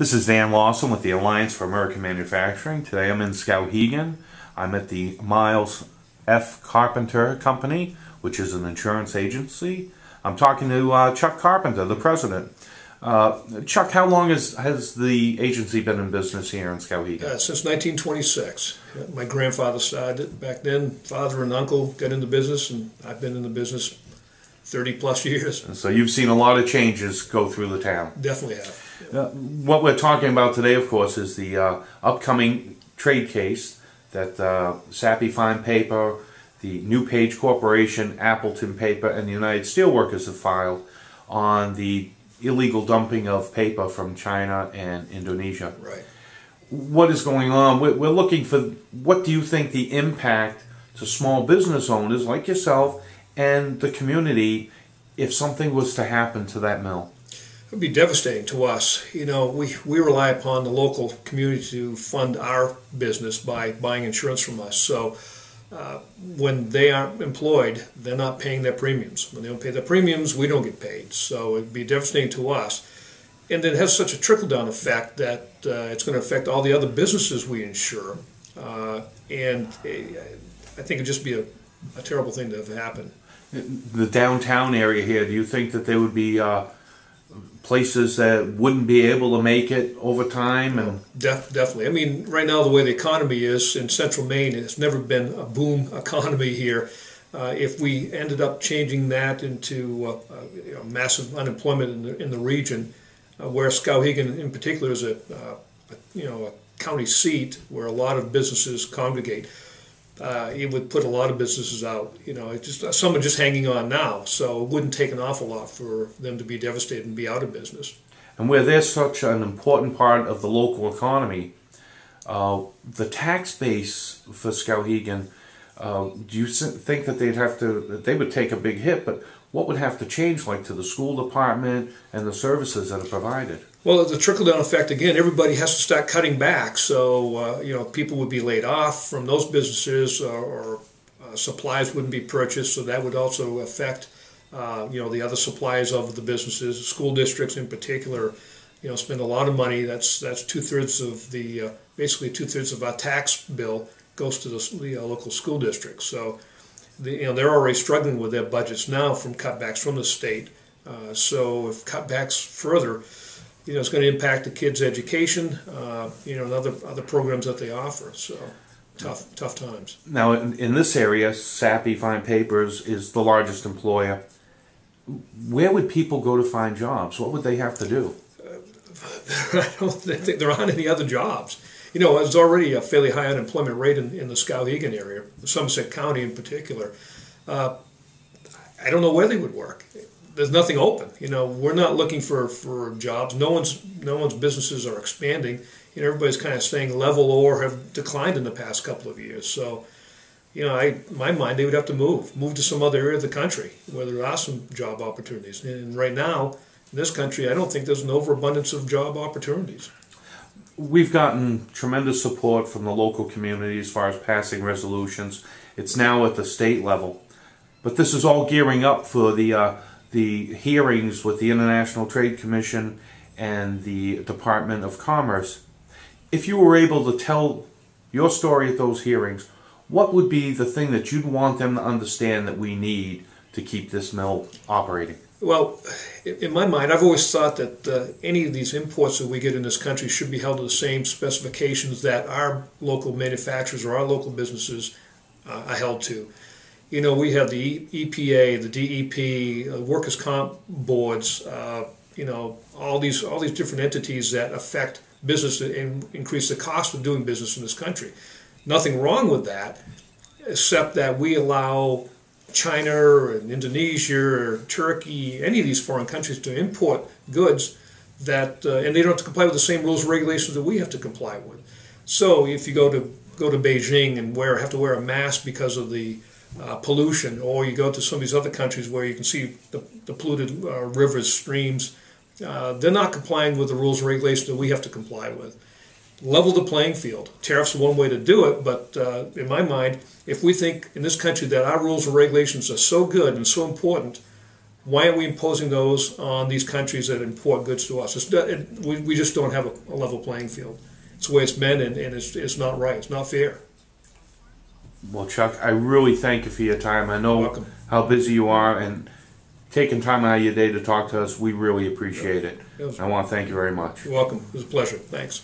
This is Dan Lawson with the Alliance for American Manufacturing. Today I'm in Skowhegan. I'm at the Miles F. Carpenter Company, which is an insurance agency. I'm talking to Chuck Carpenter, the president. Chuck, how long has the agency been in business here in Skowhegan? Since 1926. My grandfather started it back then. Father and uncle got into business, and I've been in the business 30 plus years. And so you've seen a lot of changes go through the town. Definitely have. What we're talking about today, of course, is the upcoming trade case that Sappi Fine Paper, the New Page Corporation, Appleton Paper, and the United Steelworkers have filed on the illegal dumping of paper from China and Indonesia. Right. What is going on? We're looking for, what do you think the impact to small business owners like yourself and the community if something was to happen to that mill? It would be devastating to us. You know, we rely upon the local community to fund our business by buying insurance from us. So when they aren't employed, they're not paying their premiums. When they don't pay their premiums, we don't get paid. So it would be devastating to us. And it has such a trickle-down effect that it's going to affect all the other businesses we insure. And I think it would just be a terrible thing to have happen. The downtown area here, do you think that there would be places that wouldn't be able to make it over time? And definitely. I mean, right now the way the economy is in central Maine, it's never been a boom economy here. If we ended up changing that into massive unemployment in the region, where Skowhegan in particular is a county seat where a lot of businesses congregate, it would put a lot of businesses out. You know, some are just hanging on now, so it wouldn't take an awful lot for them to be devastated and be out of business. And where they're such an important part of the local economy, the tax base for Skowhegan, do you think that they would take a big hit? But what would have to change, like to the school department and the services that are provided? Well, the trickle-down effect, again, everybody has to start cutting back. So, people would be laid off from those businesses, or supplies wouldn't be purchased. So that would also affect, the other suppliers of the businesses. School districts in particular, spend a lot of money. That's two-thirds of the, basically two-thirds of our tax bill goes to the local school districts. So, they're already struggling with their budgets now from cutbacks from the state. So if cutbacks further, it's going to impact the kids' education, and other programs that they offer. So tough times. Now, in this area, Sappi Fine Papers is the largest employer. Where would people go to find jobs? What would they have to do? I don't think there aren't any other jobs. There's already a fairly high unemployment rate in the Skowhegan area, Somerset County in particular. I don't know where they would work. There's nothing open. We're not looking for jobs. No one's businesses are expanding. Everybody's kind of staying level or have declined in the past couple of years. So, in my mind, they would have to move to some other area of the country where there are some job opportunities. And right now, in this country, I don't think there's an overabundance of job opportunities. We've gotten tremendous support from the local community as far as passing resolutions. It's now at the state level. But this is all gearing up for the hearings with the International Trade Commission and the Department of Commerce. If you were able to tell your story at those hearings, what would be the thing that you'd want them to understand that we need to keep this mill operating? Well, in my mind, I've always thought that any of these imports that we get in this country should be held to the same specifications that our local manufacturers or our local businesses are held to. We have the EPA, the DEP, workers' comp boards, all these different entities that affect business and increase the cost of doing business in this country. Nothing wrong with that, except that we allow China or Indonesia or Turkey, any of these foreign countries, to import goods that, and they don't have to comply with the same rules and regulations that we have to comply with. So if you go to Beijing and have to wear a mask because of the pollution, or you go to some of these other countries where you can see the polluted rivers, streams, they're not complying with the rules and regulations that we have to comply with. Level the playing field. Tariffs are one way to do it, but in my mind, if we think in this country that our rules and regulations are so good and so important, why aren't we imposing those on these countries that import goods to us? We just don't have a level playing field. It's the way it's been, and it's not right. It's not fair. Well, Chuck, I really thank you for your time. I know how busy you are, and taking time out of your day to talk to us, we really appreciate it. I want to thank you very much. You're welcome. It was a pleasure. Thanks.